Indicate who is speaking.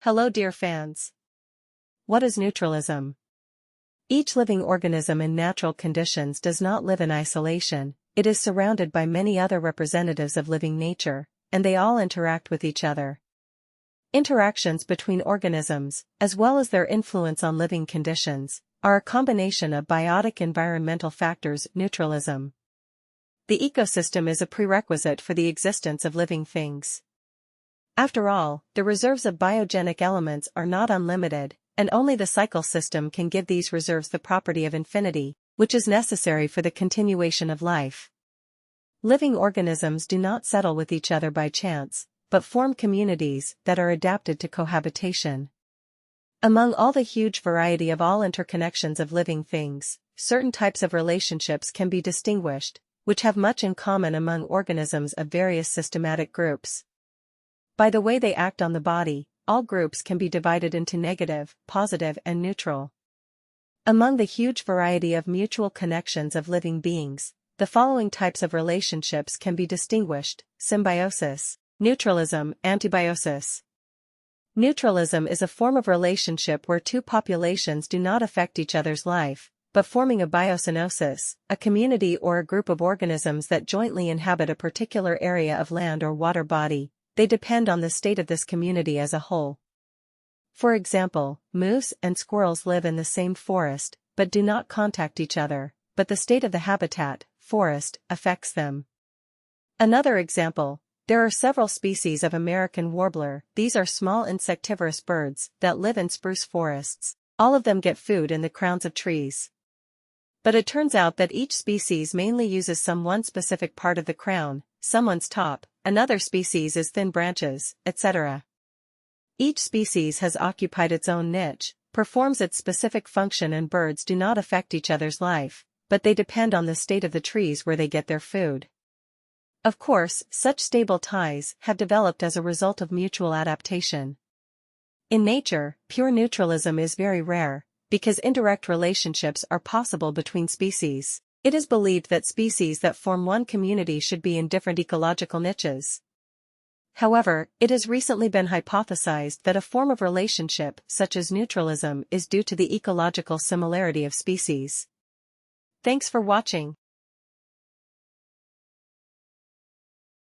Speaker 1: Hello dear fans. What is neutralism? Each living organism in natural conditions does not live in isolation, it is surrounded by many other representatives of living nature, and they all interact with each other. Interactions between organisms, as well as their influence on living conditions, are a combination of biotic environmental factors. Neutralism. The ecosystem is a prerequisite for the existence of living things. After all, the reserves of biogenic elements are not unlimited, and only the cycle system can give these reserves the property of infinity, which is necessary for the continuation of life. Living organisms do not settle with each other by chance, but form communities that are adapted to cohabitation. Among all the huge variety of all interconnections of living things, certain types of relationships can be distinguished, which have much in common among organisms of various systematic groups. By the way they act on the body, all groups can be divided into negative, positive, and neutral. Among the huge variety of mutual connections of living beings, the following types of relationships can be distinguished: symbiosis, neutralism, antibiosis. Neutralism is a form of relationship where two populations do not affect each other's life, but forming a biosynosis, a community or a group of organisms that jointly inhabit a particular area of land or water body. They depend on the state of this community as a whole. For example, moose and squirrels live in the same forest, but do not contact each other, but the state of the habitat, forest, affects them. Another example, there are several species of American warbler. These are small insectivorous birds that live in spruce forests. All of them get food in the crowns of trees. But it turns out that each species mainly uses one specific part of the crown, someone's top, another species is thin branches, etc. Each species has occupied its own niche, performs its specific function, and birds do not affect each other's life, but they depend on the state of the trees where they get their food. Of course, such stable ties have developed as a result of mutual adaptation. In nature, pure neutralism is very rare, because indirect relationships are possible between species. It is believed that species that form one community should be in different ecological niches. However, it has recently been hypothesized that a form of relationship, such as neutralism, is due to the ecological similarity of species. Thanks for watching.